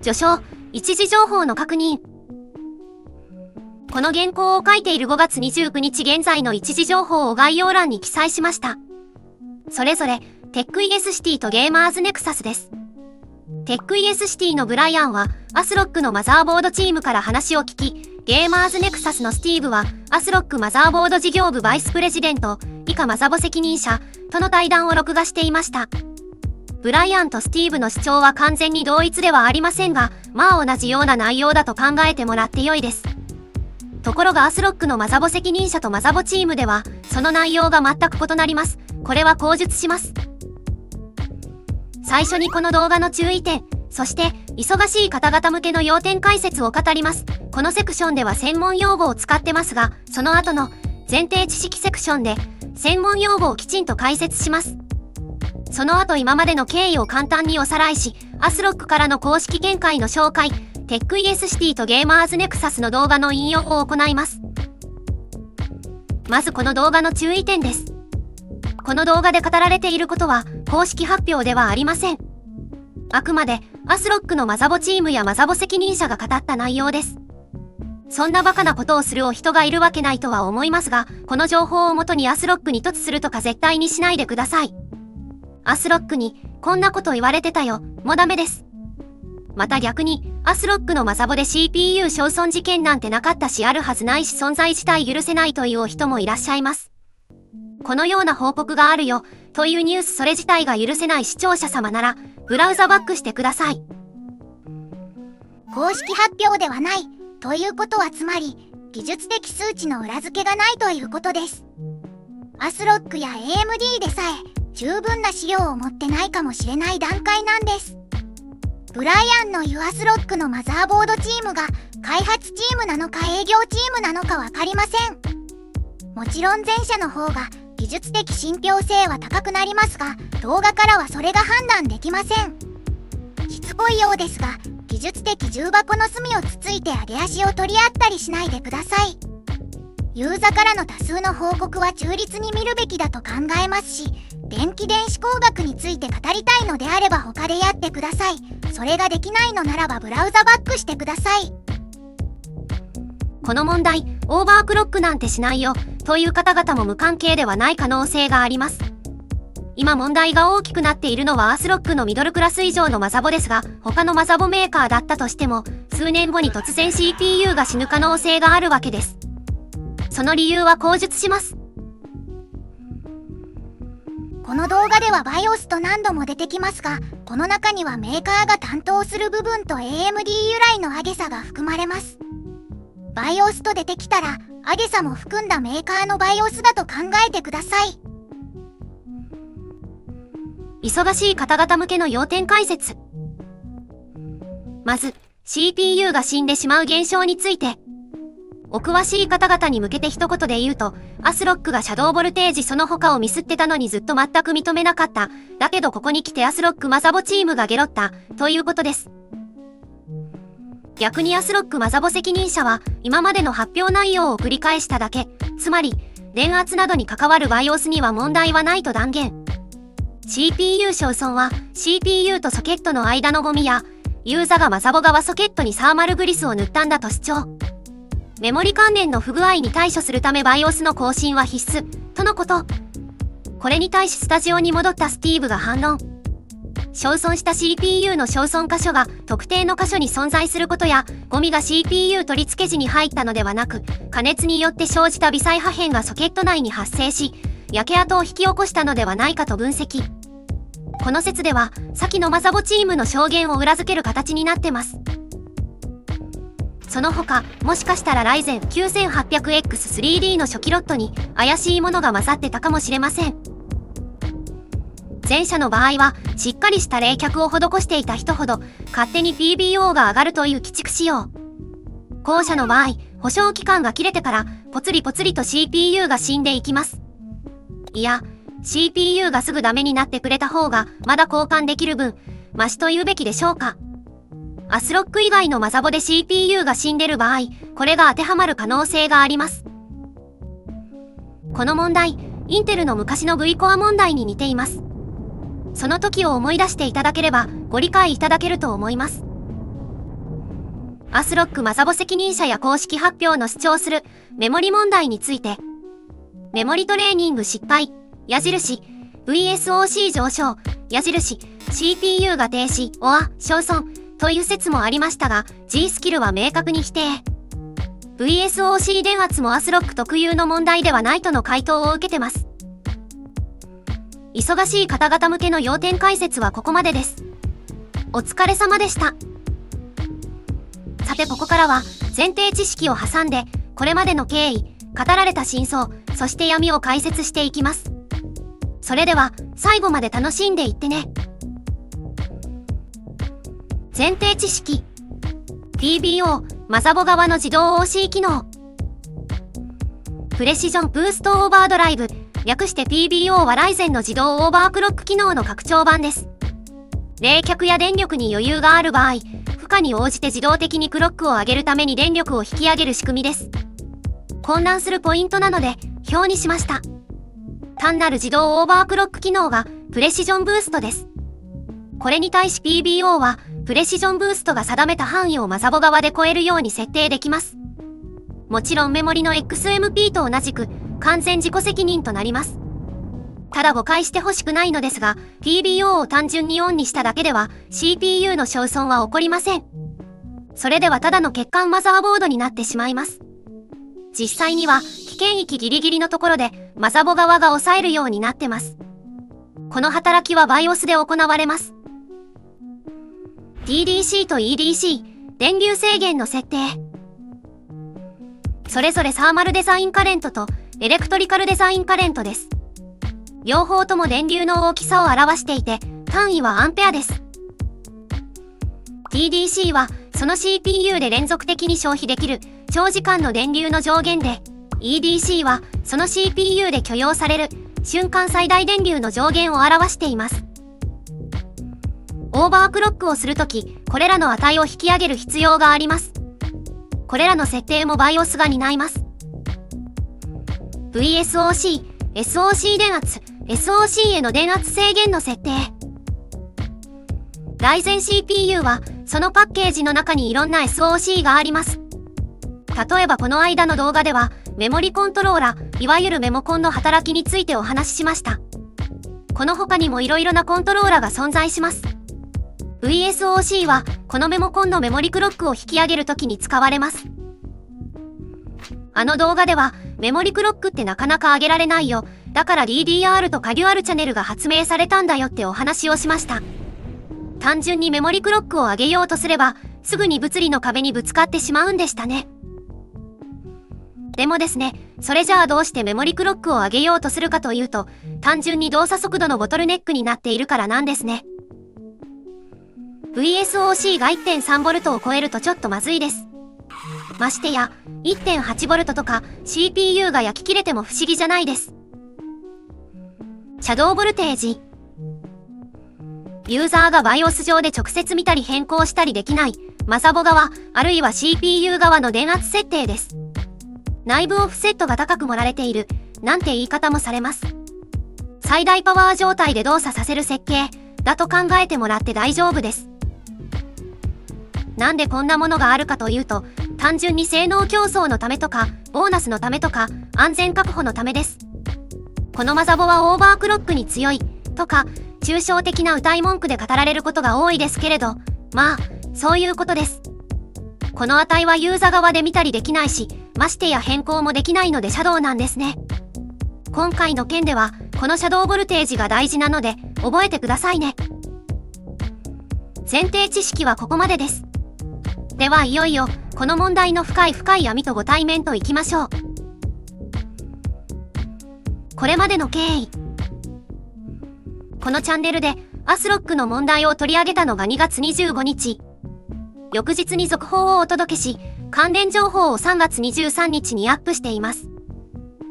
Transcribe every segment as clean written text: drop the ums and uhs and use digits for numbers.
序章、一時情報の確認。この原稿を書いている5月29日現在の一時情報を概要欄に記載しました。それぞれ、Tech YES CityとGamers Nexusです。Tech YES Cityのブライアンは、ASRockのマザーボードチームから話を聞き、Gamers Nexusのスティーブは、ASRockマザーボード事業部バイスプレジデント、以下マザボ責任者、との対談を録画していました。ブライアンとスティーブの主張は完全に同一ではありませんが、まあ同じような内容だと考えてもらって良いです。ところがASRockのマザボ責任者とマザボチームでは、その内容が全く異なります。これは口述します。最初にこの動画の注意点、そして、忙しい方々向けの要点解説を語ります。このセクションでは専門用語を使ってますが、その後の前提知識セクションで、専門用語をきちんと解説します。その後今までの経緯を簡単におさらいし、ASRockからの公式見解の紹介、Tech YES CityとGamers Nexusの動画の引用を行います。まずこの動画の注意点です。この動画で語られていることは、公式発表ではありません。あくまで、ASRockのマザボチームやマザボ責任者が語った内容です。そんなバカなことをするお人がいるわけないとは思いますが、この情報をもとにASRockに凸するとか絶対にしないでください。ASRockに、こんなこと言われてたよ、もダメです。また逆に、ASRockのマザボで CPU 焼損事件なんてなかったしあるはずないし存在自体許せないというお人もいらっしゃいます。このような報告があるよ、というニュースそれ自体が許せない視聴者様なら、ブラウザバックしてください。公式発表ではない、ということはつまり、技術的数値の裏付けがないということです。ASRockや AMD でさえ、十分な資料を持ってないかもしれない段階なんです。ブライアンの言うASRockのマザーボードチームが、開発チームなのか営業チームなのかわかりません。もちろん前者の方が、技術的信憑性は高くなりますが、動画からはそれが判断できません。しつこいようですが、技術的重箱の隅をつついて上げ足を取り合ったりしないでください。ユーザーからの多数の報告は中立に見るべきだと考えますし、電気電子工学について語りたいのであれば他でやってください。それができないのならばブラウザバックしてください。この問題、オーバークロックなんてしないよ、という方々も無関係ではない可能性があります。今問題が大きくなっているのはASRockのミドルクラス以上のマザボですが、他のマザボメーカーだったとしても、数年後に突然 CPU が死ぬ可能性があるわけです。その理由は口述します。この動画では BIOS と何度も出てきますが、この中にはメーカーが担当する部分と AMD 由来の上げ差が含まれます。BIOS と出てきたら、上げ差も含んだメーカーの BIOS だと考えてください。忙しい方々向けの要点解説。まず、CPU が死んでしまう現象について。お詳しい方々に向けて一言で言うと、ASRockがシャドウボルテージその他をミスってたのにずっと全く認めなかった。だけどここに来てASRockマザボチームがゲロった、ということです。逆にASRockマザボ責任者は、今までの発表内容を繰り返しただけ、つまり、電圧などに関わる BIOS には問題はないと断言。CPU 焼損は、CPU とソケットの間のゴミや、ユーザがマザボ側ソケットにサーマルグリスを塗ったんだと主張。メモリ関連の不具合に対処するため BIOS の更新は必須、とのこと。これに対しスタジオに戻ったスティーブが反論。焼損した CPU の焼損箇所が特定の箇所に存在することや、ゴミが CPU 取り付け時に入ったのではなく、加熱によって生じた微細破片がソケット内に発生し、焼け跡を引き起こしたのではないかと分析。この説では、先のマザボチームの証言を裏付ける形になってます。その他、もしかしたらライゼン 9800X3D の初期ロットに怪しいものが混ざってたかもしれません。前者の場合は、しっかりした冷却を施していた人ほど、勝手に PBO が上がるという鬼畜仕様。後者の場合、保証期間が切れてから、ポツリポツリと CPU が死んでいきます。いや、CPU がすぐダメになってくれた方が、まだ交換できる分、マシと言うべきでしょうか。ASRock以外のマザボで CPU が死んでる場合、これが当てはまる可能性があります。この問題、インテルの昔の V コア問題に似ています。その時を思い出していただければ、ご理解いただけると思います。ASRock マザボ責任者や公式発表の主張するメモリ問題について、メモリトレーニング失敗、矢印、VSOC 上昇、矢印、CPU が停止、OR、焼損、という説もありましたが、G スキルは明確に否定。VSOC 電圧もASRock特有の問題ではないとの回答を受けてます。忙しい方々向けの要点解説はここまでです。お疲れ様でした。さてここからは前提知識を挟んでこれまでの経緯、語られた真相、そして闇を解説していきます。それでは最後まで楽しんでいってね。前提知識 PBO マザボ側の自動 OC 機能プレシジョンブーストオーバードライブ略して PBO はライゼンの自動オーバークロック機能の拡張版です。冷却や電力に余裕がある場合、負荷に応じて自動的にクロックを上げるために電力を引き上げる仕組みです。混乱するポイントなので表にしました。単なる自動オーバークロック機能がプレシジョンブーストです。これに対し PBO はプレシジョンブーストが定めた範囲をマザボ側で超えるように設定できます。もちろんメモリの XMP と同じく完全自己責任となります。ただ誤解してほしくないのですが、PBO を単純にオンにしただけでは CPU の焼損は起こりません。それではただの欠陥マザーボードになってしまいます。実際には危険域ギリギリのところでマザボ側が抑えるようになってます。この働きは BIOS で行われます。TDC と EDC、電流制限の設定。それぞれサーマルデザインカレントとエレクトリカルデザインカレントです。両方とも電流の大きさを表していて、単位はアンペアです。TDC はその CPU で連続的に消費できる長時間の電流の上限で、EDC はその CPU で許容される瞬間最大電流の上限を表しています。オーバークロックをするとき、これらの値を引き上げる必要があります。これらの設定も BIOS が担います。VSOC、SOC 電圧、SOC への電圧制限の設定。ライゼン CPU はそのパッケージの中にいろんな SOC があります。例えばこの間の動画ではメモリコントローラー、いわゆるメモコンの働きについてお話ししました。この他にもいろいろなコントローラが存在します。VSOC はこのメモコンのメモリクロックを引き上げるときに使われます。あの動画ではメモリクロックってなかなか上げられないよ。だから DDR とカデュアルチャネルが発明されたんだよってお話をしました。単純にメモリクロックを上げようとすればすぐに物理の壁にぶつかってしまうんでしたね。でもですね、それじゃあどうしてメモリクロックを上げようとするかというと、単純に動作速度のボトルネックになっているからなんですね。VSOC が 1.3V を超えるとちょっとまずいです。ましてや 1.8V とか CPU が焼き切れても不思議じゃないです。シャドウボルテージ。ユーザーが BIOS 上で直接見たり変更したりできないマザボ側あるいは CPU 側の電圧設定です。内部オフセットが高く盛られているなんて言い方もされます。最大パワー状態で動作させる設計だと考えてもらって大丈夫です。なんでこんなものがあるかというと、単純に性能競争のためとかボーナスのためとか安全確保のためです。このマザボはオーバークロックに強いとか抽象的な謳い文句で語られることが多いですけれど、まあそういうことです。この値はユーザ側で見たりできないし、ましてや変更もできないのでシャドウなんですね。今回の件ではこのシャドウボルテージが大事なので覚えてくださいね。前提知識はここまでです。ではいよいよこの問題の深い闇とご対面といきましょう。これまでの経緯。このチャンネルでASRockの問題を取り上げたのが2月25日。翌日に続報をお届けし、関連情報を3月23日にアップしています。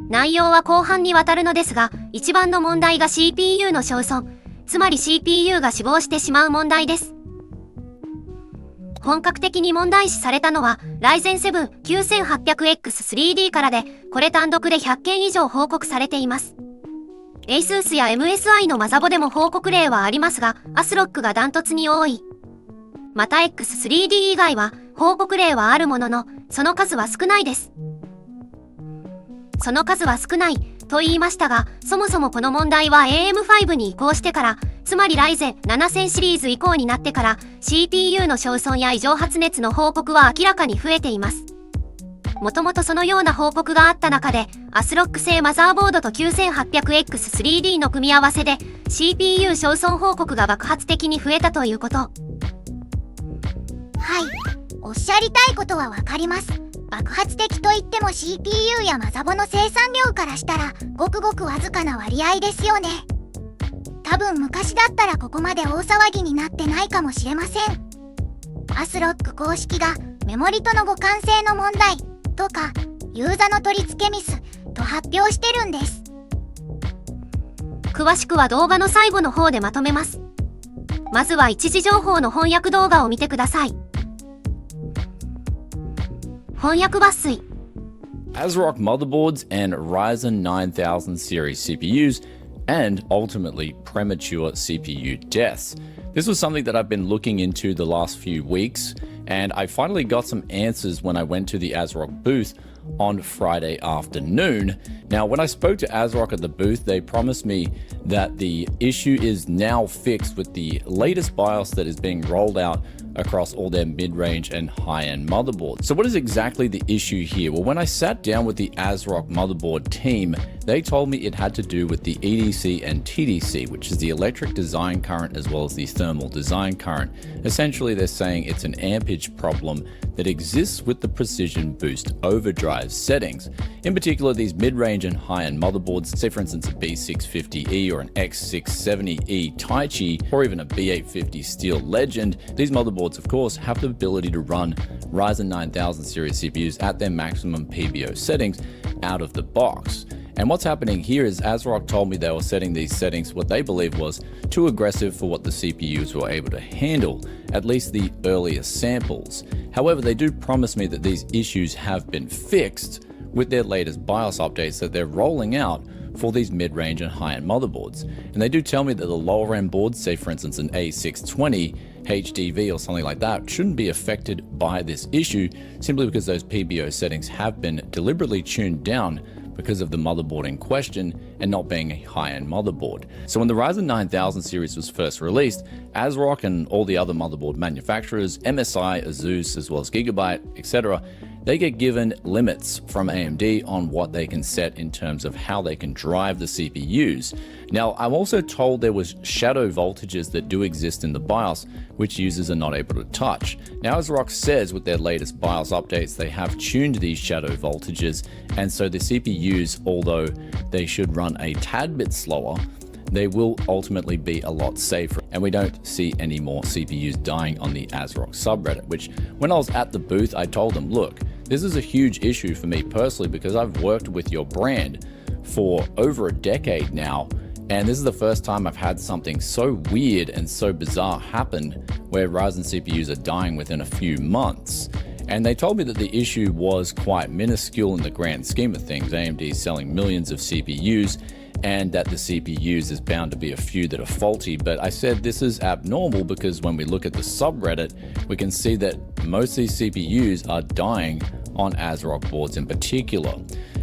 内容は後半にわたるのですが、一番の問題が CPU の焼損、つまり CPU が死亡してしまう問題です。本格的に問題視されたのは Ryzen 7 9800X3D からで、これ単独で100件以上報告されています。ASUS や MSI のマザボでも報告例はありますが、ASRockがダントツに多い。また X3D 以外は報告例はあるものの、その数は少ないです。その数は少ないと言いましたが、そもそもこの問題は AM5 に移行してから、つまりライゼン7000シリーズ以降になってから CPU の焼損や異常発熱の報告は明らかに増えています。もともとそのような報告があった中で、ASRock製マザーボードと 9800X3D の組み合わせで CPU 焼損報告が爆発的に増えたということ。はい、おっしゃりたいことはわかります。爆発的といっても CPU やマザボの生産量からしたらごくごくわずかな割合ですよね。多分昔だったらここまで大騒ぎになってないかもしれません。ASRock公式がメモリとの互換性の問題とかユーザの取り付けミスと発表してるんです。詳しくは動画の最後の方でまとめます。まずは一時情報の翻訳動画を見てください。翻訳抜粋。ASRock motherboards and Ryzen 9000 series CPUs, and ultimately premature CPU deaths. This was something that I've been looking into the last few weeks, and I finally got some answers when I went to the ASRock booth on Friday afternoon. Now, when I spoke to ASRock at the booth, they promised me that the issue is now fixed with the latest BIOS that is being rolled out across all their mid-range and high-end motherboards. So what is exactly the issue here? Well, when I sat down with the ASRock motherboard team, they told me it had to do with the EDC and TDC, which is the electric design current as well as the thermal design current. Essentially, they're saying it's an ampage problem that exists with the precision boost overdrive settings. In particular, these mid-range and high-end motherboards, say for instance a B650E or an X670E Taichi, or even a B850 Steel Legend, these motherboards of course have the ability to run Ryzen 9000 series CPUs at their maximum PBO settings out of the box. And what's happening here is ASRock told me they were setting these settings what they believe was too aggressive for what the CPUs were able to handle, at least the earlier samples. However, they do promise me that these issues have been fixed with their latest BIOS updates that they're rolling out for these mid-range and high-end motherboards. And they do tell me that the lower-end boards, say for instance an A620 HDV or something like that, shouldn't be affected by this issue simply because those PBO settings have been deliberately tuned down because of the motherboard in question and not being a high-end motherboard. So when the Ryzen 9000 series was first released, ASRock and all the other motherboard manufacturers, MSI, Asus, as well as Gigabyte, etc., they get given limits from AMD on what they can set in terms of how they can drive the CPUs. Now, I'm also told there was shadow voltages that do exist in the BIOS, which users are not able to touch. Now, ASRock says with their latest BIOS updates, they have tuned these shadow voltages, and so the CPUs, although they should run a tad bit slower, they will ultimately be a lot safer, and we don't see any more CPUs dying on the ASRock subreddit, which when I was at the booth, I told them, look, this is a huge issue for me personally because I've worked with your brand for over a decade now, and this is the first time I've had something so weird and so bizarre happen where Ryzen CPUs are dying within a few months. And they told me that the issue was quite minuscule in the grand scheme of things. AMD is selling millions of CPUs, and that the CPUs is bound to be a few that are faulty. But I said this is abnormal because when we look at the subreddit, we can see that most of these CPUs are dying on ASRock boards in particular.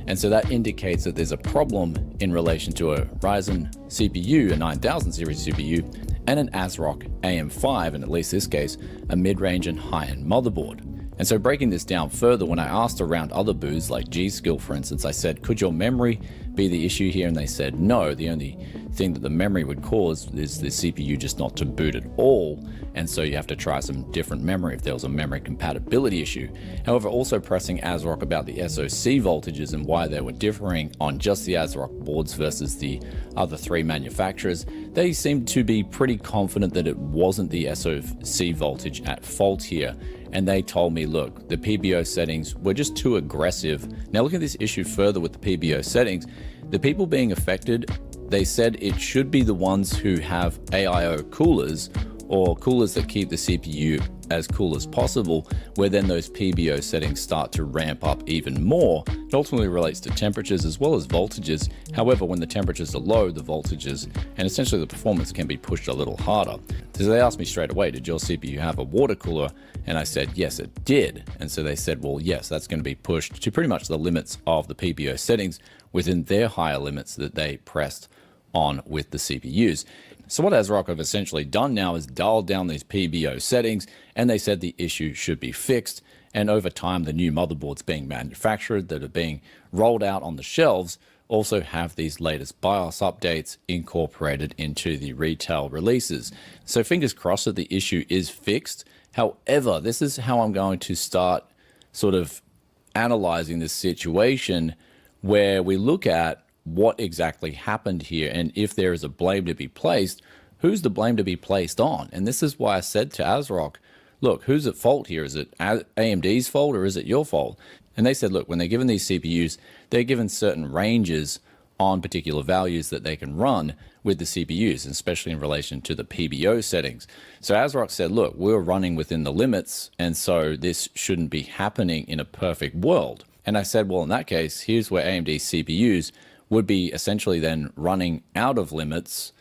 And so that indicates that there's a problem in relation to a Ryzen CPU, a 9000 series CPU, and an ASRock AM5, and at least this case, a mid-range and high-end motherboard. And so breaking this down further, when I asked around other booths like G-Skill, for instance, I said, could your memory be the issue here? And they said, no, the only thing that the memory would cause is the CPU just not to boot at all. And so you have to try some different memory if there was a memory compatibility issue. However, also pressing ASRock about the SoC voltages and why they were differing on just the ASRock boards versus the other three manufacturers, they seemed to be pretty confident that it wasn't the SoC voltage at fault here. And they told me, look, the PBO settings were just too aggressive. Now look at this issue further with the PBO settings. The people being affected, they said it should be the ones who have AIO coolers or coolers that keep the CPU as cool as possible, where then those PBO settings start to ramp up even more. It ultimately relates to temperatures as well as voltages. However, when the temperatures are low, the voltages and essentially the performance can be pushed a little harder. So they asked me straight away, did your CPU have a water cooler? And I said, yes, it did. And so they said, well, yes, that's going to be pushed to pretty much the limits of the PBO settings within their higher limits that they pressed on with the CPUs. So what ASRock have essentially done now is dialed down these PBO settings, and they said the issue should be fixed. And over time, the new motherboards being manufactured that are being rolled out on the shelves also have these latest BIOS updates incorporated into the retail releases. So fingers crossed that the issue is fixed. However, this is how I'm going to start sort of analyzing this situation, where we look at what exactly happened here, and if there is a blame to be placed, who's the blame to be placed on? And this is why I said to ASRock, look, who's at fault here? Is it AMD's fault or is it your fault? And they said, look, when they're given these CPUs, they're given certain ranges on particular values that they can run with the CPUs, especially in relation to the PBO settings. So ASRock said, look, we're running within the limits, and so this shouldn't be happening in a perfect world. And I said, well, in that case, here's where AMD CPUs would be essentially then running out of limits,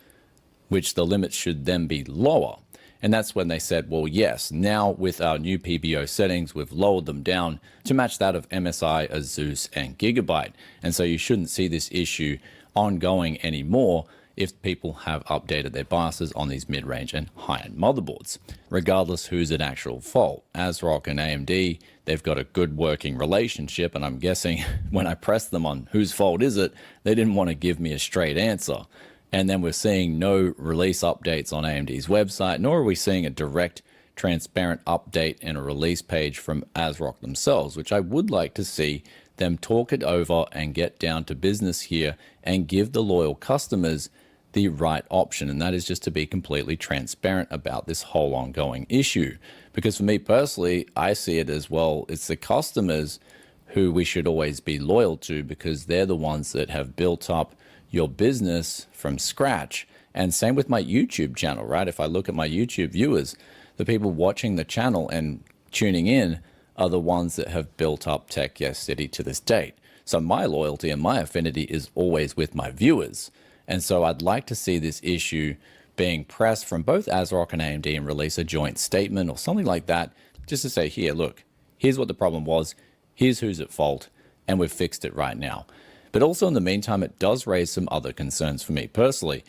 which the limits should then be lower. And that's when they said, well, yes, now with our new PBO settings, we've lowered them down to match that of MSI, Asus, and Gigabyte. And so you shouldn't see this issue ongoing anymore if people have updated their BIOSes on these mid-range and high-end motherboards. Regardless who's at actual fault, ASRock and AMD, they've got a good working relationship, and I'm guessing when I pressed them on whose fault is it, they didn't want to give me a straight answer. And then we're seeing no release updates on AMD's website, nor are we seeing a direct, transparent update and a release page from ASRock themselves, which I would like to see them talk it over and get down to business here and give the loyal customers the right option, and that is just to be completely transparent about this whole ongoing issue. Because for me personally, I see it as, well, it's the customers who we should always be loyal to, because they're the ones that have built up your business from scratch. And same with my YouTube channel, right? If I look at my YouTube viewers, the people watching the channel and tuning in are the ones that have built up Tech YES City to this date. So my loyalty and my affinity is always with my viewers. And so I'd like to see this issue being pressed from both ASRock and AMD and release a joint statement or something like that, just to say, here, look, here's what the problem was, here's who's at fault, and we've fixed it right now. But also in the meantime, it does raise some other concerns for me personally.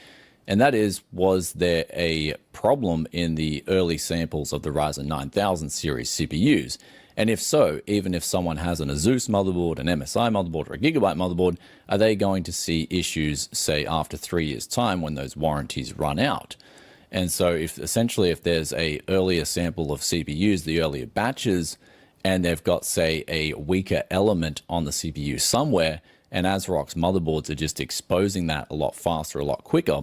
And that is, was there a problem in the early samples of the Ryzen 9000 series CPUs? And if so, even if someone has an Asus motherboard, an MSI motherboard, or a Gigabyte motherboard, are they going to see issues, say, after 3 years' time when those warranties run out? And so if there's a earlier sample of CPUs, the earlier batches, and they've got, say, a weaker element on the CPU somewhere, and ASRock's motherboards are just exposing that a lot faster, a lot quicker,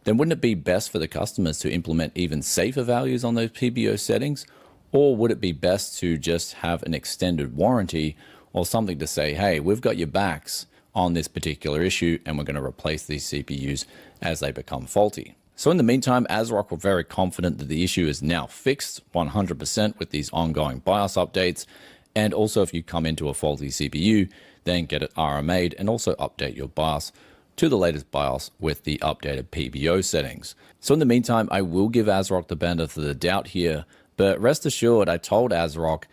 then wouldn't it be best for the customers to implement even safer values on those PBO settings? Or would it be best to just have an extended warranty or something to say, hey, we've got your backs on this particular issue and we're going to replace these CPUs as they become faulty? So in the meantime, ASRock were very confident that the issue is now fixed 100% with these ongoing BIOS updates. And also if you come into a faulty CPU, then get it RMA'd and also update your BIOS to the latest BIOS with the updated PBO settings. So in the meantime, I will give ASRock the benefit of the doubt here. But rest assured, I told ASRock,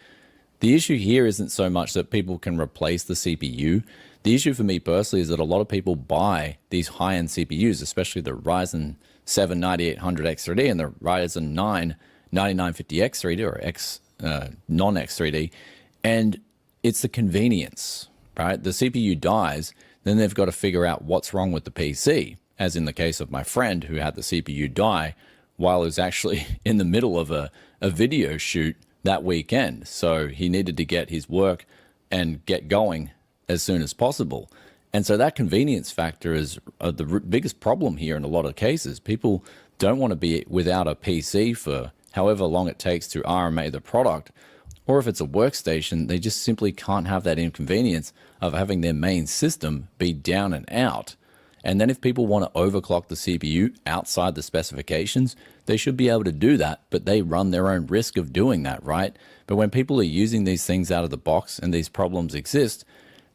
the issue here isn't so much that people can replace the CPU. The issue for me personally is that a lot of people buy these high-end CPUs, especially the Ryzen 7 9800X3D and the Ryzen 9 9950X3D or non-X3D, and it's the convenience, right? The CPU dies, then they've got to figure out what's wrong with the PC, as in the case of my friend who had the CPU die while he was actually in the middle of a video shoot that weekend. So he needed to get his work and get going as soon as possible. And so that convenience factor is the biggest problem here in a lot of cases. People don't want to be without a PC for however long it takes to RMA the product. Or if it's a workstation, they just simply can't have that inconvenience of having their main system be down and out. And then if people want to overclock the CPU outside the specifications, they should be able to do that, but they run their own risk of doing that, right? But when people are using these things out of the box and these problems exist,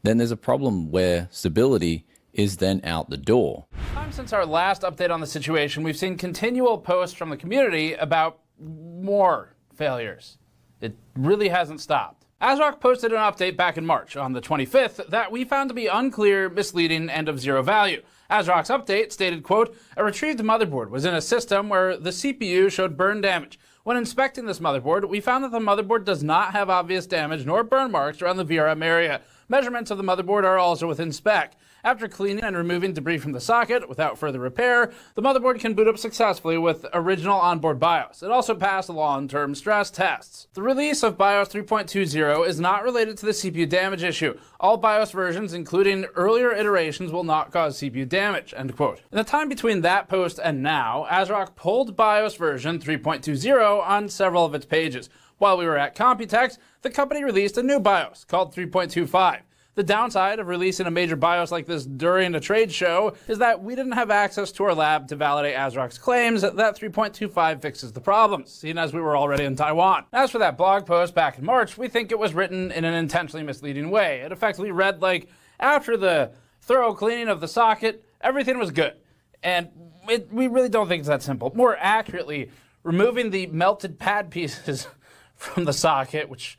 then there's a problem where stability is then out the door. Since our last update on the situation, we've seen continual posts from the community about more failures. It really hasn't stopped. ASRock posted an update back in March on the 25th that we found to be unclear, misleading, and of zero value. ASRock's update stated, quote, "A retrieved motherboard was in a system where the CPU showed burn damage. When inspecting this motherboard, we found that the motherboard does not have obvious damage nor burn marks around the VRM area. Measurements of the motherboard are also within spec. After cleaning and removing debris from the socket without further repair, the motherboard can boot up successfully with original onboard BIOS. It also passed long-term stress tests. The release of BIOS 3.20 is not related to the CPU damage issue. All BIOS versions, including earlier iterations, will not cause CPU damage," end quote. In the time between that post and now, ASRock pulled BIOS version 3.20 on several of its pages. While we were at Computex, the company released a new BIOS called 3.25. The downside of releasing a major BIOS like this during a trade show is that we didn't have access to our lab to validate ASRock's claims that 3.25 fixes the problems, seeing as we were already in Taiwan. As for that blog post back in March, we think it was written in an intentionally misleading way. It effectively read like, after the thorough cleaning of the socket, everything was good. And we really don't think it's that simple. More accurately, removing the melted pad pieces from the socket, which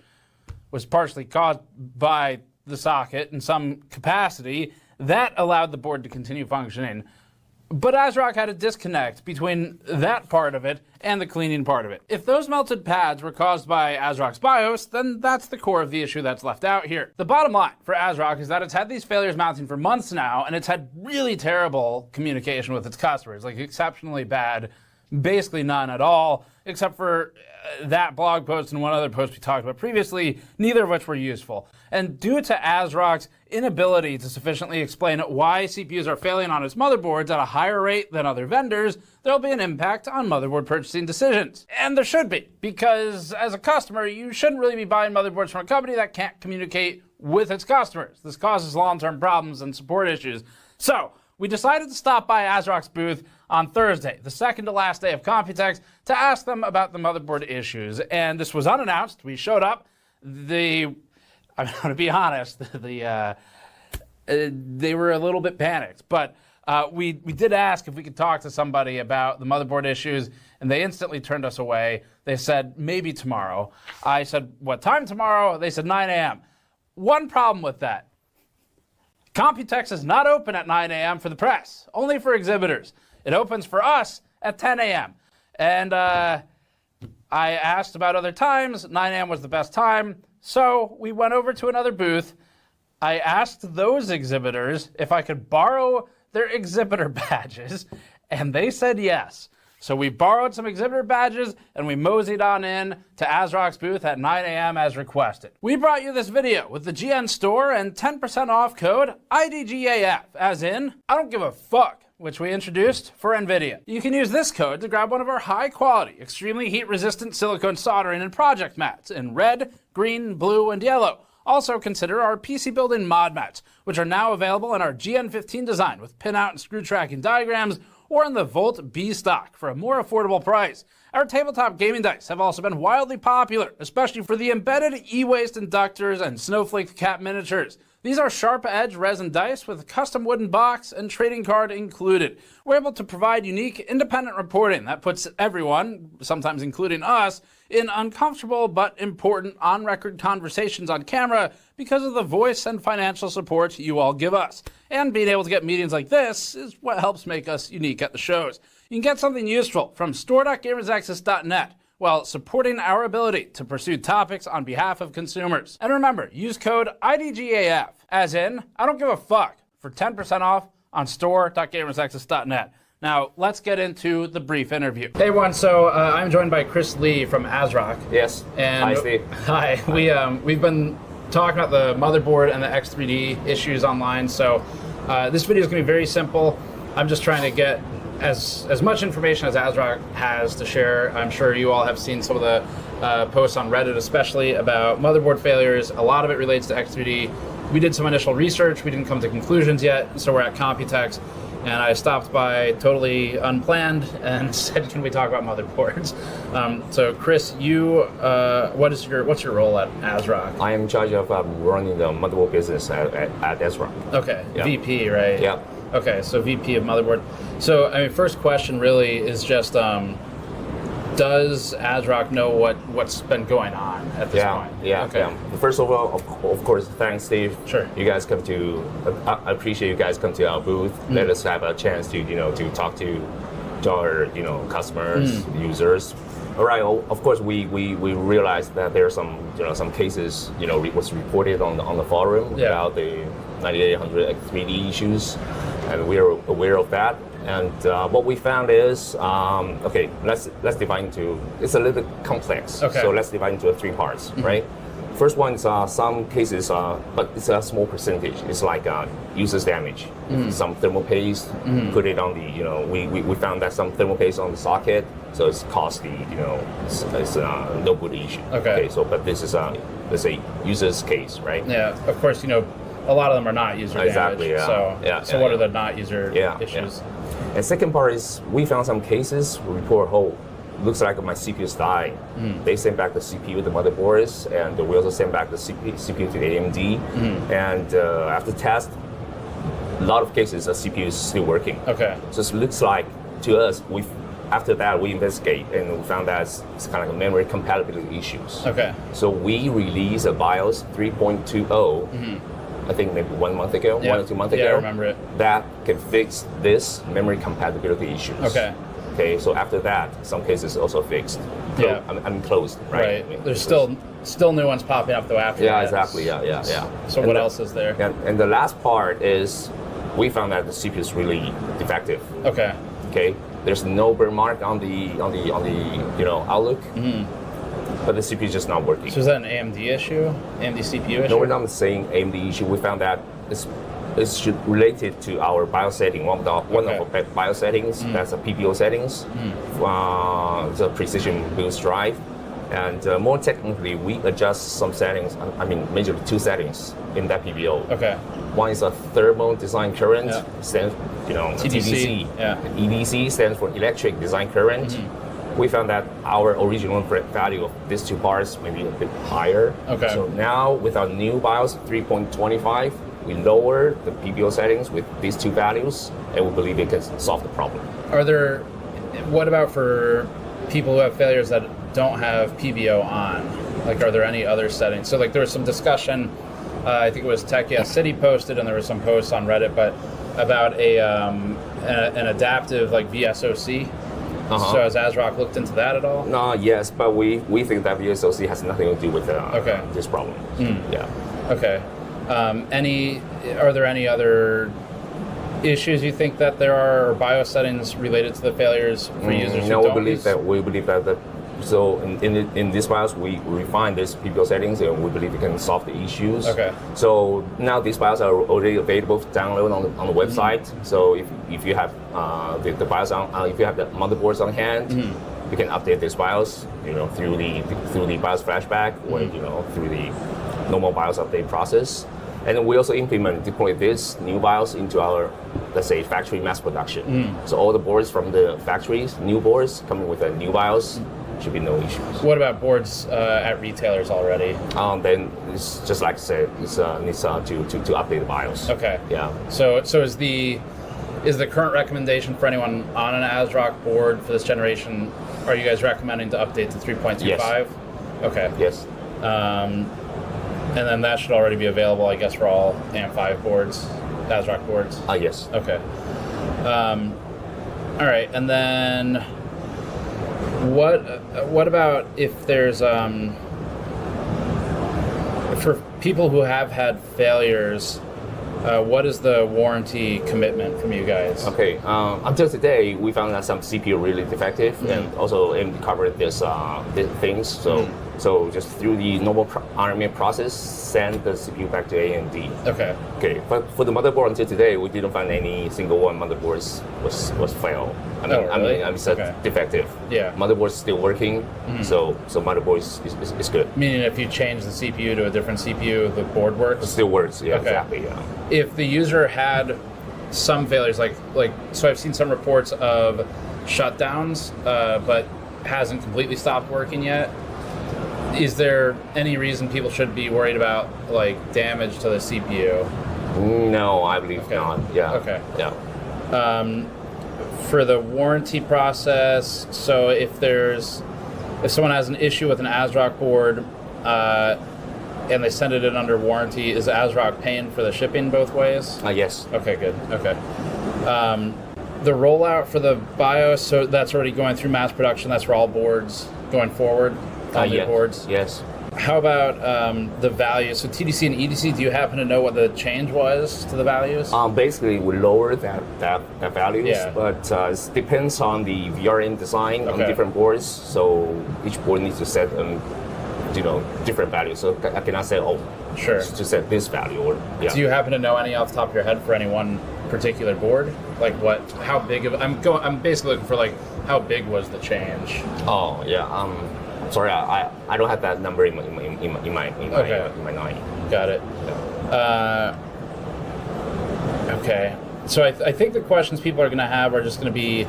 was partially caused by the socket in some capacity, that allowed the board to continue functioning. But ASRock had a disconnect between that part of it and the cleaning part of it. If those melted pads were caused by ASRock's BIOS, then that's the core of the issue that's left out here. The bottom line for ASRock is that it's had these failures mounting for months now, and it's had really terrible communication with its customers, like exceptionally bad, basically none at all, except for that blog post and one other post we talked about previously, neither of which were useful. And due to ASRock's inability to sufficiently explain why CPUs are failing on its motherboards at a higher rate than other vendors, there'll be an impact on motherboard purchasing decisions. And there should be, because as a customer, you shouldn't really be buying motherboards from a company that can't communicate with its customers. This causes long-term problems and support issues. So, we decided to stop by ASRock's booth on Thursday, the second to last day of Computex, to ask them about the motherboard issues. And this was unannounced. We showed up. I'm going to be honest, they were a little bit panicked. But we did ask if we could talk to somebody about the motherboard issues, and they instantly turned us away. They said, maybe tomorrow. I said, what time tomorrow? They said 9 a.m. One problem with that. Computex is not open at 9 a.m. for the press, only for exhibitors. It opens for us at 10 a.m. And I asked about other times. 9 a.m. was the best time. So we went over to another booth. I asked those exhibitors if I could borrow their exhibitor badges, and they said yes. So we borrowed some exhibitor badges, and we moseyed on in to ASRock's booth at 9 a.m. as requested. We brought you this video with the GN store and 10% off code IDGAF, as in, I don't give a fuck, which we introduced for NVIDIA. You can use this code to grab one of our high-quality, extremely heat-resistant silicone soldering and project mats in red, green, blue, and yellow. Also consider our PC building mod mats, which are now available in our GN15 design with pinout and screw tracking diagrams, or in the Volt B stock for a more affordable price. Our tabletop gaming dice have also been wildly popular, especially for the embedded e-waste inductors and snowflake cap miniatures. These are sharp-edge resin dice with a custom wooden box and trading card included. We're able to provide unique, independent reporting that puts everyone, sometimes including us, in uncomfortable but important on-record conversations on camera because of the voice and financial support you all give us. And being able to get meetings like this is what helps make us unique at the shows. You can get something useful from store.gamersnexus.net while supporting our ability to pursue topics on behalf of consumers. And remember, use code IDGAF, as in, I don't give a fuck, for 10% off on store.gamersnexus.net. Now, let's get into the brief interview. Hey everyone, so I'm joined by Chris Lee from ASRock. Yes, And hi Steve. Hi, we've been talking about the motherboard and the X3D issues online, so this video is going to be very simple. I'm just trying to get as much information as ASRock has to share. I'm sure you all have seen some of the posts on Reddit, especially about motherboard failures. A lot of it relates to X3D. We did some initial research. We didn't come to conclusions yet, so we're at Computex. and I stopped by totally unplanned and said, "Can we talk about motherboards?" So, Chris, you what's your role at ASRock? I am in charge of running the motherboard business at ASRock. Okay, Yeah. VP, right? Yeah. Okay, so VP of motherboard. So, I mean, first question really is just, does ASRock know what's been going on at this point? Yeah. Okay. Yeah. First of all, of course, thanks, Steve. Sure. You guys come to. I appreciate you guys come to our booth. Let us have a chance to to talk to our customers, users. All right. Of course, we realized that there are some cases was reported on the forum about the 9800 3D issues, and we are aware of that. And what we found is, okay, let's divide into, it's a little bit complex. Okay. So let's divide into three parts, right? First one is some cases, but it's a small percentage. It's like user's damage. Some thermal paste, put it on the, we found that some thermal paste on the socket, so it's costly, it's no good issue. Okay. So, but this is, let's say, user's case, right? Yeah, of course, a lot of them are not user damage. Exactly, yeah. So what are the not user issues? Yeah. And second part is we found some cases report looks like my CPU's died. They sent back the CPU, the motherboards, and we also sent back the CPU to AMD. And after test, a lot of cases the CPU is still working. Okay. So it looks like to us after that we investigate and we found that it's kind of like memory compatibility issues. Okay. So we released a BIOS 3.20. I think maybe 1 month ago, 1 or 2 months ago. Yeah, I remember it. That can fix this memory compatibility issues. Okay. Okay, so after that, some cases also fixed. Yeah. I'm closed, right? Right. There's still new ones popping up though after Yeah, that. exactly. Yeah. So And what else is there? And the last part is we found that the CPU is really defective. Okay. Okay, there's no burn mark on the outlook, but the CPU is just not working. So is that an AMD issue? AMD CPU issue? No, we're not saying AMD issue. We found that it's related to our BIOS setting. One of our BIOS settings, that's a PBO settings, the precision boost drive. And more technically, we adjust some settings, I mean, majorly two settings in that PBO. Okay. One is a thermal design current, stands, TDC. Yeah. EDC stands for electric design current. We found that our original value of these two parts may be a bit higher. Okay. So now with our new BIOS 3.25, we lower the PBO settings with these two values, and we believe it can solve the problem. What about for people who have failures that don't have PBO on? Like, are there any other settings? So, like, there was some discussion, I think it was YES City posted, and there was some posts on Reddit, but about an adaptive, like, VSOC. So has ASRock looked into that at all? No, yes, but we think that VSOC has nothing to do with this problem. Yeah. Okay. Are there any other issues you think that there are, or BIOS settings related to the failures for users who no, don't we believe that so in this BIOS we refine this PBO settings and we believe we can solve the issues. Okay. So now these BIOS are already available to download on the website. So if you have the BIOS if you have the motherboards on hand, you can update this BIOS through the BIOS flashback or through the normal BIOS update process. And then we also deploy this new BIOS into our, let's say, factory mass production. So all the boards from the factories, new boards coming with a new BIOS, should be no issues. What about boards at retailers already? Then it's just like I said, it needs to update the BIOS. Okay. Yeah. So is the current recommendation for anyone on an ASRock board for this generation? Are you guys recommending to update to 3.25? Yes. Okay. Yes. And then that should already be available, I guess, for all AM5 boards, ASRock boards. Yes. Okay. All right, and then what about if there's for people who have had failures? What is the warranty commitment from you guys? Okay. Until today, we found that some CPU really defective, and also AMD covered these things. So just through the normal RMA process, send the CPU back to AMD. Okay. Okay. But for the motherboard until today, we didn't find any single one motherboards was failed. Really? It's defective. Yeah. Motherboard's still working, so motherboard is good. Meaning, if you change the CPU to a different CPU, the board works. It still works. Yeah. Okay. Exactly. Yeah. If the user had some failures, so I've seen some reports of shutdowns, but hasn't completely stopped working yet. Is there any reason people should be worried about like damage to the CPU? No, I believe not. Yeah. Okay. Yeah. For the warranty process, so if someone has an issue with an ASRock board and they send it in under warranty, is ASRock paying for the shipping both ways? Yes. Okay, good. Okay. The rollout for the BIOS, so that's already going through mass production. That's for all boards going forward, all new Yes. boards. Yes. How about the values? So TDC and EDC, do you happen to know what the change was to the values? Basically, we lower that values, Yeah. but it depends on the VRM design on Okay. different boards. So each board needs to set different values. So I cannot say, Sure. to set this value or yeah. Do you happen to know any off the top of your head for any one particular board? Like how big of, I'm basically looking for like, how big was the change? Oh yeah. Sorry, I don't have that number in my mind. Got it. Okay. So I think the questions people are going to have are just going to be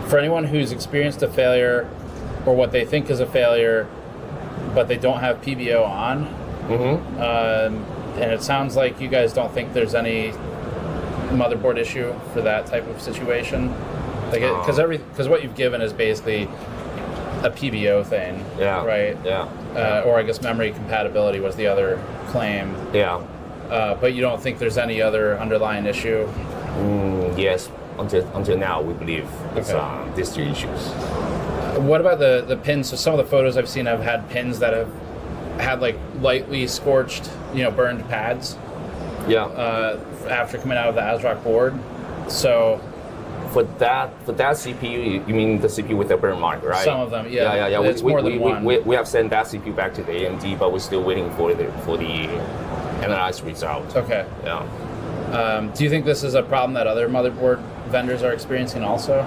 for anyone who's experienced a failure or what they think is a failure, but they don't have PBO on. And it sounds like you guys don't think there's any motherboard issue for that type of situation. Because what you've given is basically a PBO thing, Yeah. right? Yeah. Or I guess memory compatibility was the other claim. Yeah. But you don't think there's any other underlying issue? Yes. Until now, we believe it's Okay. these two issues. What about the pins? So some of the photos I've seen have had pins that have had like lightly scorched, burned pads after coming out of the ASRock board. So For that CPU, you mean the CPU with the burn mark, right? Some of them, yeah. Yeah. It's more than one. We have sent that CPU back to the AMD, but we're still waiting for the analyzed result. Okay. Yeah. Do you think this is a problem that other motherboard vendors are experiencing also?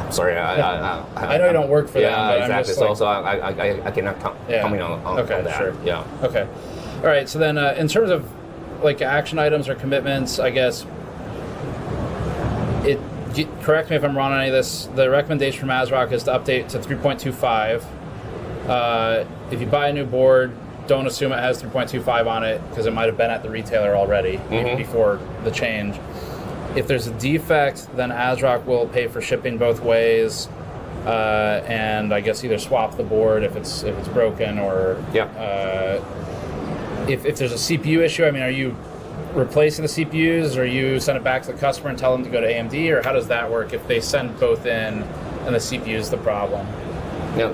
Sorry, I know you don't work for them. Yeah, but exactly. I'm just So like, also I cannot comment on Okay, that. sure. Yeah. Okay. All right. So then, in terms of like action items or commitments, I guess. Correct me if I'm wrong on any of this. The recommendation from ASRock is to update to 3.25. If you buy a new board, don't assume it has 3.25 on it because it might have been at the retailer already even before the change. If there's a defect, then ASRock will pay for shipping both ways, and I guess either swap the board if it's broken or if there's a CPU issue. I mean, are you replacing the CPUs, or you send it back to the customer and tell them to go to AMD, or how does that work if they send both in and the CPU is the problem? Yeah,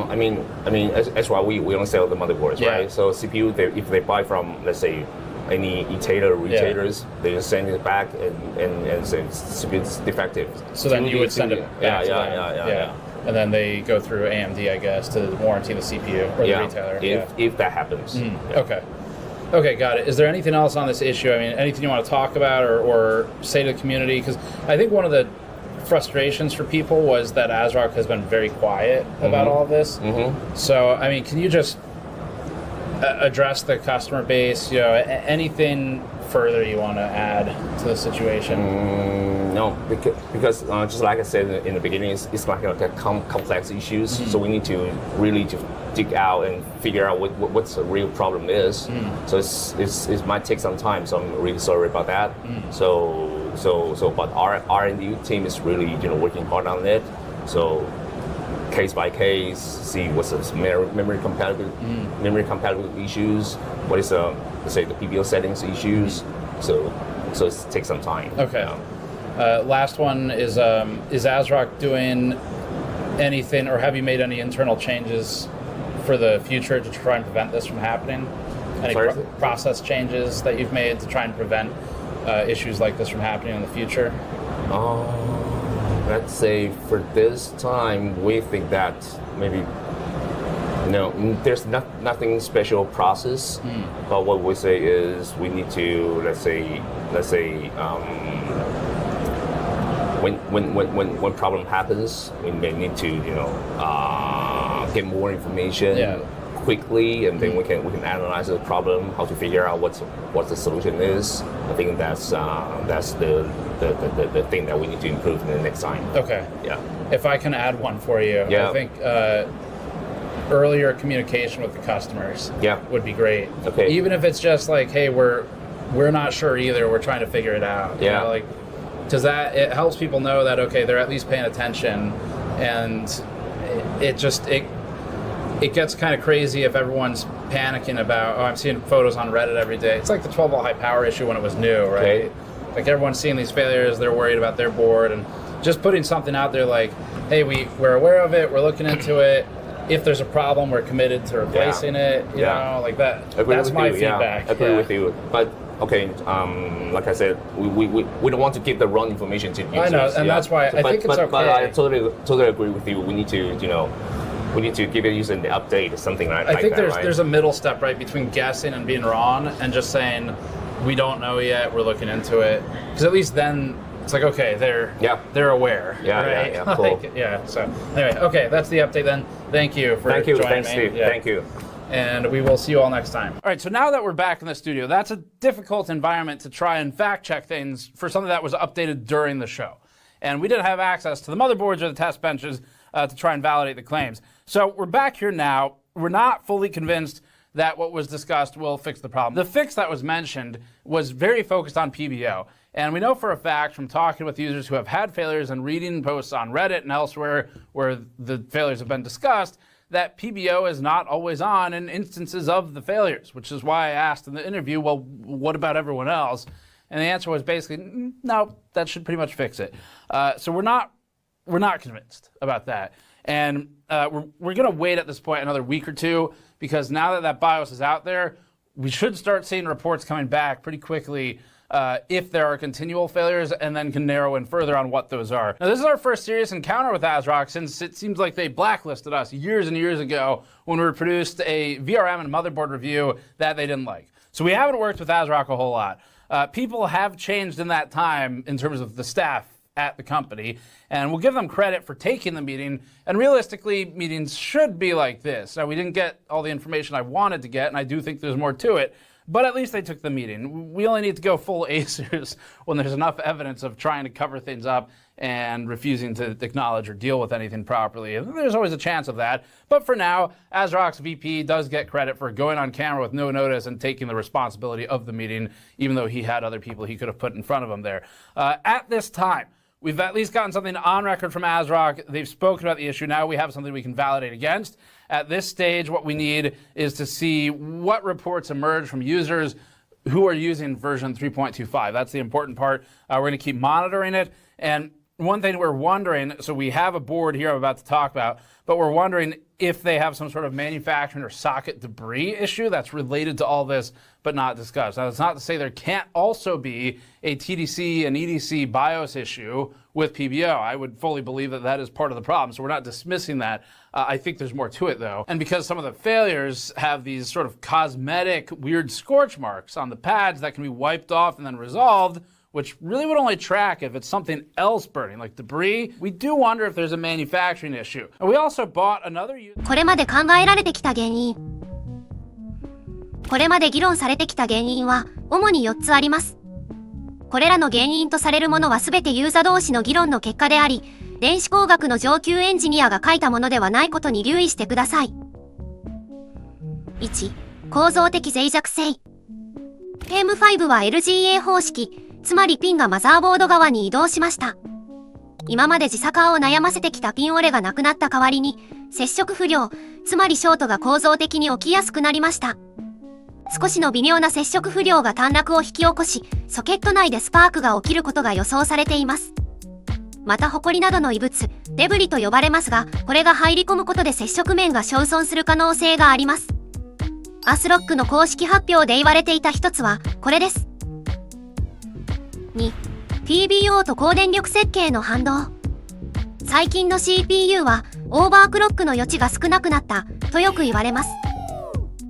I mean, that's why we don't sell the motherboards, Yeah. right? So CPU, if they buy from, let's say, any retailers, they just send it back and say CPU is defective. So then you would send it back to them. Yeah. And then they go through AMD, I guess, to warranty the CPU or the retailer. If that happens. Yeah. Okay, got it. Is there anything else on this issue? I mean, anything you want to talk about or say to the community? Because I think one of the frustrations for people was that ASRock has been very quiet about all of this. So, I mean, can you just address the customer base? Anything further you want to add to the situation? No, because just like I said in the beginning, it's like a complex issues. So we need to really to dig out and figure out what's the real problem is. So it might take some time. So I'm really sorry about that. But our R&D team is really working hard on it. So case by case, see what's the memory compatibility issues. What is let's say the PBO settings issues. So it takes some time. Okay. Last one is ASRock doing anything, or have you made any internal changes for the future to try and prevent this from happening? Any process changes that you've made to try and prevent issues like this from happening in the future? Let's say for this time, we think that maybe there's nothing special process. But what we say is we need to let's say when problem happens, we may need to get more information quickly, and then we can analyze the problem, how to figure out what the solution is. I think that's the thing that we need to improve in the next time. Okay. Yeah. If I can add one for you, Yeah. I think earlier communication with the customers would be great. Okay. Even if it's just like, hey, we're not sure either. We're trying to figure it out. Yeah. You know, like, because it helps people know that okay, they're at least paying attention, and it gets kind of crazy if everyone's panicking about, I'm seeing photos on Reddit every day. It's like the 12-volt high power issue when it was new, right? Okay. Like everyone's seeing these failures, they're worried about their board, and just putting something out there like, hey, we're aware of it, we're looking into it. If there's a problem, we're committed to replacing it. You know, like that. That's my feedback. Yeah. Agree with you. But okay, like I said, we don't want to give the wrong information to users. I know, and that's why I think it's okay. But I totally agree with you. We need to, we need to give a user the update, something like that. I think there's a middle step, right, between guessing and being wrong, and just saying we don't know yet, we're looking into it. Because at least then it's like, okay, they're aware. Right? Yeah, cool. So anyway, okay, that's the update then. Thank you for joining Thanks, me. Steve. Yeah. Thank you. And we will see you all next time. All right, so now that we're back in the studio, that's a difficult environment to try and fact check things for something that was updated during the show. And we didn't have access to the motherboards or the test benches to try and validate the claims. So we're back here now. We're not fully convinced that what was discussed will fix the problem. The fix that was mentioned was very focused on PBO. And we know for a fact from talking with users who have had failures and reading posts on Reddit and elsewhere where the failures have been discussed, that PBO is not always on in instances of the failures, which is why I asked in the interview, well, what about everyone else? And the answer was basically, no, that should pretty much fix it. So we're not convinced about that. And we're going to wait at this point another week or two, because now that BIOS is out there, we should start seeing reports coming back pretty quickly if there are continual failures, and then can narrow in further on what those are. Now, this is our first serious encounter with ASRock since it seems like they blacklisted us years and years ago when we produced a VRM and motherboard review that they didn't like. So we haven't worked with ASRock a whole lot. People have changed in that time in terms of the staff at the company, and we'll give them credit for taking the meeting, and realistically, meetings should be like this. Now, we didn't get all the information I wanted to get, and I do think there's more to it, but at least they took the meeting. We only need to go full Acers when there's enough evidence of trying to cover things up and refusing to acknowledge or deal with anything properly. There's always a chance of that. But for now, ASRock's VP does get credit for going on camera with no notice and taking the responsibility of the meeting, even though he had other people he could have put in front of him there. At this time, we've at least gotten something on record from ASRock. They've spoken about the issue. Now we have something we can validate against. At this stage, what we need is to see what reports emerge from users who are using version 3.25. That's the important part. We're going to keep monitoring it. And one thing we're wondering, so we have a board here I'm about to talk about, but we're wondering if they have some sort of manufacturing or socket debris issue that's related to all this but not discussed. Now, that's not to say there can't also be a TDC and EDC BIOS issue with PBO. I would fully believe that that is part of the problem, so we're not dismissing that. I think there's more to it, though. And because some of the failures have these sort of cosmetic weird scorch marks on the pads that can be wiped off and then resolved, which really would only track if it's something else burning, like debris, we do wonder if there's a manufacturing issue. And we also bought another... これまで考えられてきた原因。これまで議論されてきた原因は、主に4つあります。これらの原因とされるものはすべてユーザー同士の議論の結果であり、電子工学の上級エンジニアが書いたものではないことに留意してください。1、構造的脆弱性。PM5 は LGA 方式、つまりピンがマザーボード側に移動しました。今まで自作を悩ませてきたピン折れがなくなった代わりに、接触不良、つまりショートが構造的に起きやすくなりました。少しの微妙な接触不良が短絡を引き起こし、ソケット内でスパークが起きることが予想されています。また、ホコリなどの異物、デブリと呼ばれますが、これが入り込むことで接触面が焼損する可能性があります。ASRockの公式発表で言われていた一つは、これです。2、PBO と高電力設計の反動。最近の CPU は、オーバークロックの余地が少なくなった、とよく言われます。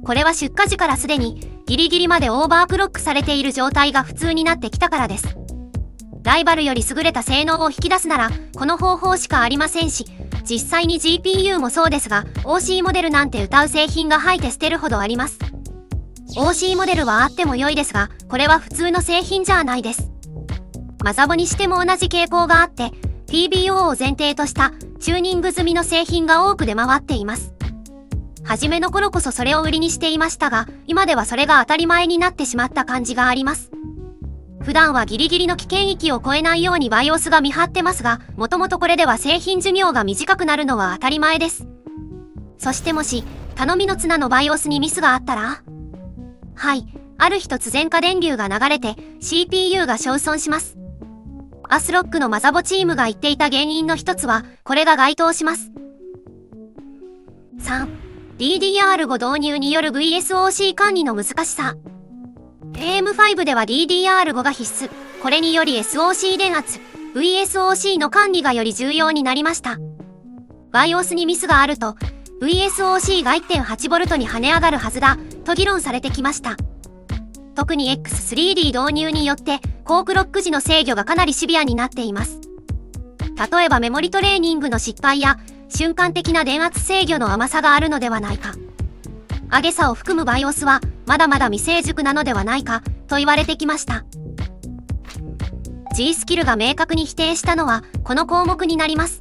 これは出荷時からすでにギリギリまでオーバークロックされている状態が普通になってきたからです。ライバルより優れた性能を引き出すならこの方法しかありませんし、実際に GPU もそうですが、OC モデルなんて謳う製品が吐いて捨てるほどあります。OC モデルはあっても良いですが、これは普通の製品じゃないです。マザボにしても同じ傾向があって、PBO を前提としたチューニング済みの製品が多く出回っています。初めの頃こそそれを売りにしていましたが、今ではそれが当たり前になってしまった感じがあります。普段はギリギリの危険域を超えないように BIOS が見張ってますが、もともとこれでは製品寿命が短くなるのは当たり前です。そしてもし、頼みの綱の BIOS にミスがあったら、はい、ある日突然過電流が流れて CPU が焼損します。ASRockのマザボチームが言っていた原因の一つは、これが該当します。3、DDR5 導入による VSOC 管理の難しさ。AM5 では DDR5 が必須。これにより SOC 電圧、VSOC の管理がより重要になりました。BIOS にミスがあると、VSOC が 1.8V に跳ね上がるはずだ、と議論されてきました。特に X3D 導入によって、コークロック時の制御がかなりシビアになっています。例えばメモリトレーニングの失敗や、瞬間的な電圧制御の甘さがあるのではないか。上げ差を含む BIOS は、まだまだ未成熟なのではないか、と言われてきました。G スキルが明確に否定したのは、この項目になります。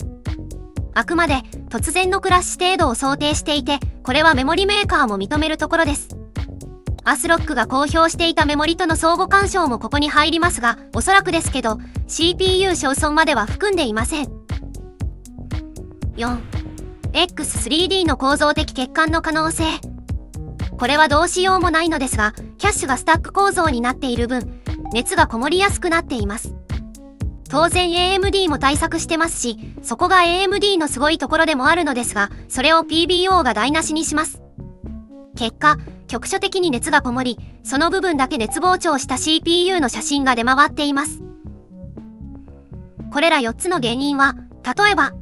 あくまで、突然のクラッシュ程度を想定していて、これはメモリメーカーも認めるところです。ASRockが公表していたメモリとの相互干渉もここに入りますが、おそらくですけど、CPU 焼損までは含んでいません。4、X3D の構造的欠陥の可能性。これはどうしようもないのですが、キャッシュがスタック構造になっている分、熱がこもりやすくなっています。当然 AMD も対策してますし、そこが AMD のすごいところでもあるのですが、それを PBO が台無しにします。結果、局所的に熱がこもり、その部分だけ熱膨張した CPU の写真が出回っています。これら4つの原因は、例えば、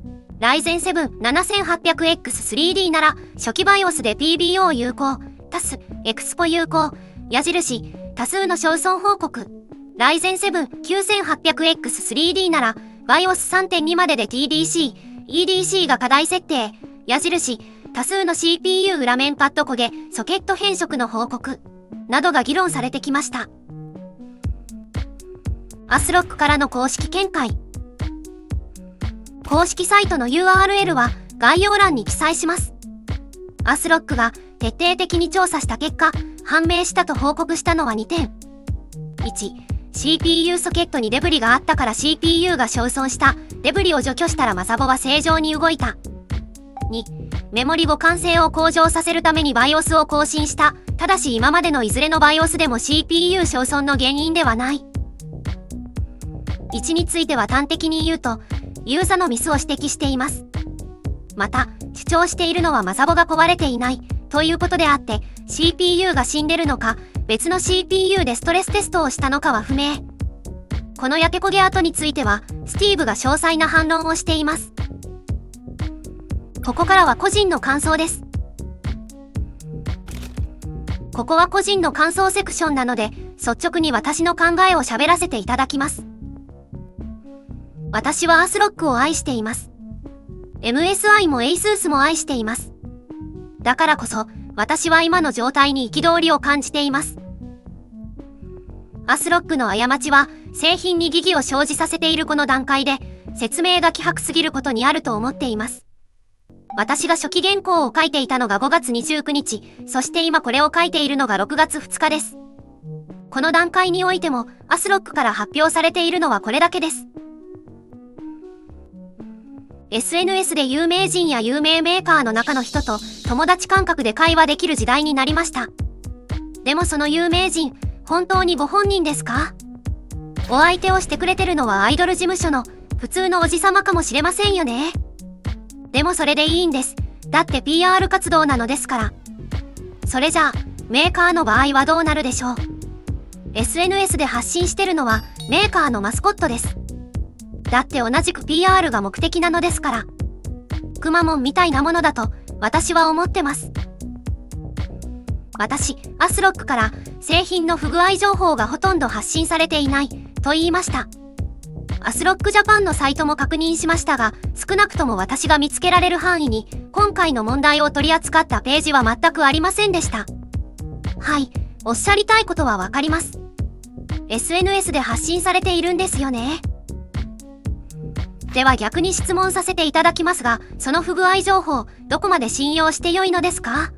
Ryzen 7 7800X3D なら、初期 BIOS で PBO 有効、TAS、EXPO 有効、矢印、多数の焼損報告。Ryzen 7 9800X3D なら、BIOS 3.2 までで TDC、EDC が課題設定、矢印、多数の CPU 裏面パッド焦げ、ソケット変色の報告、などが議論されてきました。ASRockからの公式見解。公式サイトの URL は概要欄に記載します。ASRockが徹底的に調査した結果、判明したと報告したのは2点。1、CPU ソケットにデブリがあったから CPU が焼損した。デブリを除去したらマザボは正常に動いた。2、メモリ互換性を向上させるために BIOS を更新した。ただし今までのいずれの BIOS でも CPU 焼損の原因ではない。1については端的に言うと、ユーザのミスを指摘しています。また、主張しているのはマザボが壊れていないということであって、CPU が死んでるのか、別の CPU でストレステストをしたのかは不明。この焼け焦げ跡については、スティーブが詳細な反論をしています。ここからは個人の感想です。ここは個人の感想セクションなので、率直に私の考えを喋らせていただきます。私はASRockを愛しています。MSI も ASUS も愛しています。だからこそ、私は今の状態に憤りを感じています。ASRockの過ちは、製品に疑義を生じさせているこの段階で、説明が希薄すぎることにあると思っています。私が初期原稿を書いていたのが5月29日、そして今これを書いているのが6月2日です。この段階においても、ASRockから発表されているのはこれだけです。SNS で有名人や有名メーカーの中の人と友達感覚で会話できる時代になりました。でもその有名人、本当にご本人ですか？お相手をしてくれてるのはアイドル事務所の普通のおじさまかもしれませんよね。でもそれでいいんです。だって PR 活動なのですから。それじゃあ、メーカーの場合はどうなるでしょう。SNS で発信してるのはメーカーのマスコットです。だって同じく PR が目的なのですから。くまモンみたいなものだと私は思ってます。私、ASRockから製品の不具合情報がほとんど発信されていないと言いました。ASRockジャパンのサイトも確認しましたが、少なくとも私が見つけられる範囲に、今回の問題を取り扱ったページは全くありませんでした。はい、おっしゃりたいことはわかります。SNS で発信されているんですよね。では逆に質問させていただきますが、その不具合情報、どこまで信用してよいのですか？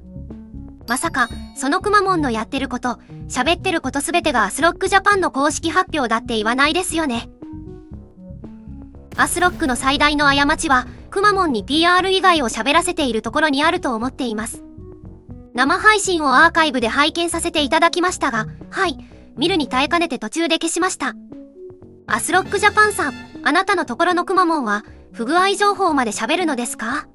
まさか、そのくまモンのやってること、喋ってることすべてがASRockジャパンの公式発表だって言わないですよね。ASRockの最大の過ちは、くまモンに PR 以外を喋らせているところにあると思っています。生配信をアーカイブで拝見させていただきましたが、はい、見るに耐えかねて途中で消しました。ASRockジャパンさん、あなたのところのくまモンは、不具合情報まで喋るのですか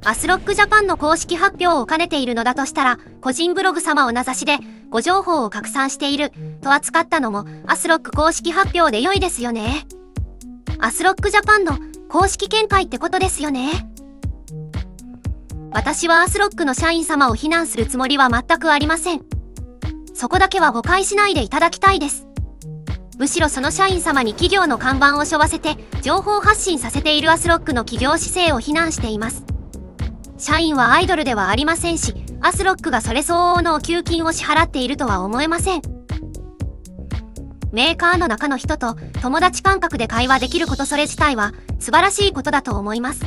？ASRockジャパンの公式発表を兼ねているのだとしたら、個人ブログ様を名指しで、ご情報を拡散している、と扱ったのも、ASRock公式発表で良いですよね。ASRockジャパンの公式見解ってことですよね。私はASRockの社員様を非難するつもりは全くありません。そこだけは誤解しないでいただきたいです。むしろその社員様に企業の看板を背負わせて、情報発信させているASRockの企業姿勢を非難しています。社員はアイドルではありませんし、ASRockがそれ相応の給金を支払っているとは思えません。メーカーの中の人と友達感覚で会話できることそれ自体は素晴らしいことだと思います。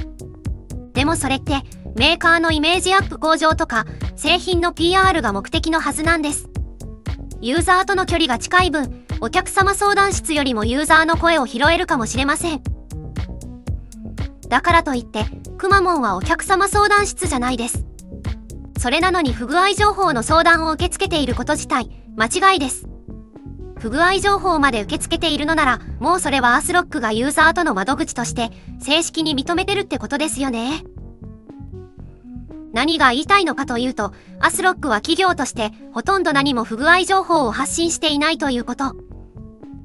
でもそれってメーカーのイメージアップ向上とか製品の PR が目的のはずなんです。ユーザーとの距離が近い分、お客様相談室よりもユーザーの声を拾えるかもしれません。だからといって、くまモンはお客様相談室じゃないです。それなのに不具合情報の相談を受け付けていること自体、間違いです。不具合情報まで受け付けているのなら、もうそれはASRockがユーザーとの窓口として正式に認めてるってことですよね。何が言いたいのかというと、ASRockは企業としてほとんど何も不具合情報を発信していないということ。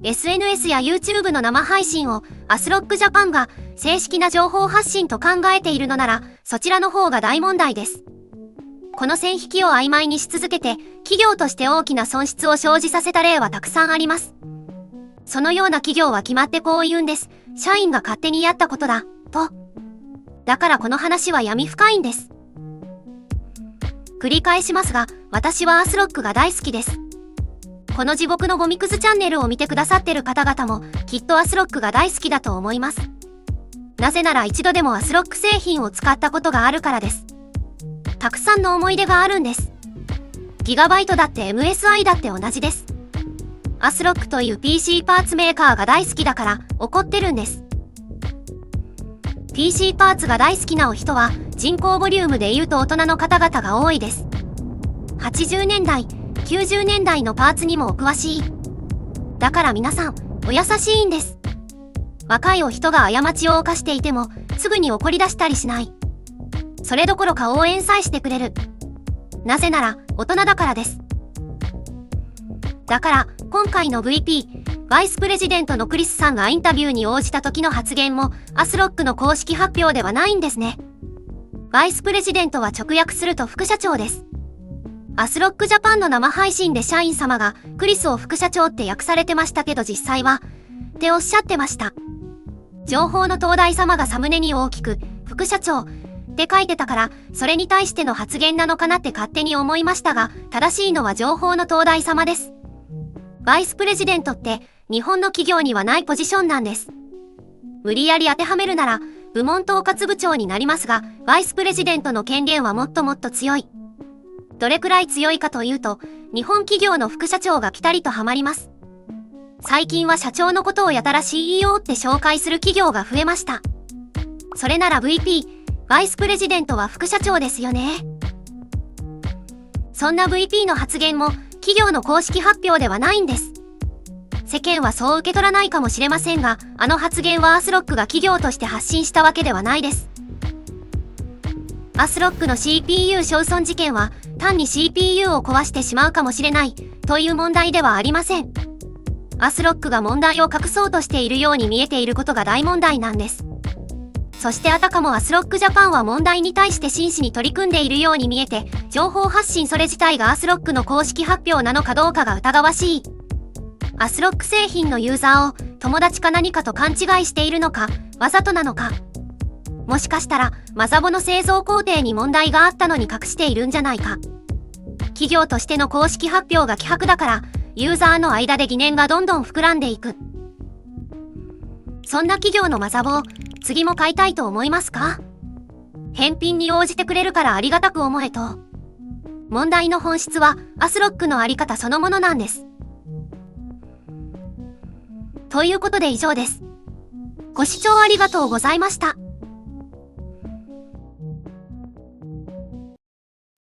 SNS や YouTube の生配信をASRockジャパンが正式な情報発信と考えているのなら、そちらの方が大問題です。この線引きを曖昧にし続けて、企業として大きな損失を生じさせた例はたくさんあります。そのような企業は決まってこう言うんです。社員が勝手にやったことだ、と。だからこの話は闇深いんです。繰り返しますが、私はASRockが大好きです。この地獄のゴミくずチャンネルを見てくださってる方々も、きっとASRockが大好きだと思います。なぜなら一度でもASRock製品を使ったことがあるからです。たくさんの思い出があるんです。ギガバイトだって MSI だって同じです。ASRockという PC パーツメーカーが大好きだから怒ってるんです。PC パーツが大好きなお人は人口ボリュームで言うと大人の方々が多いです。80年代、90年代のパーツにもお詳しい。だから皆さん、お優しいんです。若いお人が過ちを犯していてもすぐに怒り出したりしない。それどころか応援さえしてくれる。なぜなら大人だからです。だから今回の VP、バイスプレジデントのクリスさんがインタビューに応じた時の発言もASRockの公式発表ではないんですね。バイスプレジデントは直訳すると副社長です。ASRockジャパンの生配信で社員様がクリスを副社長って訳されてましたけど実際は、っておっしゃってました。情報の東大様がサムネに大きく、副社長って書いてたから、それに対しての発言なのかなって勝手に思いましたが、正しいのは情報の東大様です。バイスプレジデントって日本の企業にはないポジションなんです。無理やり当てはめるなら、部門統括部長になりますが、バイスプレジデントの権限はもっともっと強い。どれくらい強いかというと、日本企業の副社長がピタリとはまります。最近は社長のことをやたら CEO って紹介する企業が増えました。それなら VP、バイスプレジデントは副社長ですよね。そんな VP の発言も企業の公式発表ではないんです。世間はそう受け取らないかもしれませんが、あの発言はASRockが企業として発信したわけではないです。ASRockの CPU 焼損事件は単に CPU を壊してしまうかもしれないという問題ではありません。ASRockが問題を隠そうとしているように見えていることが大問題なんです。そしてあたかもASRockジャパンは問題に対して真摯に取り組んでいるように見えて、情報発信それ自体がASRockの公式発表なのかどうかが疑わしい。ASRock製品のユーザーを友達か何かと勘違いしているのか、わざとなのか。もしかしたら、マザボの製造工程に問題があったのに隠しているんじゃないか。企業としての公式発表が希薄だから、ユーザーの間で疑念がどんどん膨らんでいく。そんな企業のマザボ、次も買いたいと思いますか？返品に応じてくれるからありがたく思えと。問題の本質は、ASRockのあり方そのものなんです。ということで以上です。ご視聴ありがとうございました。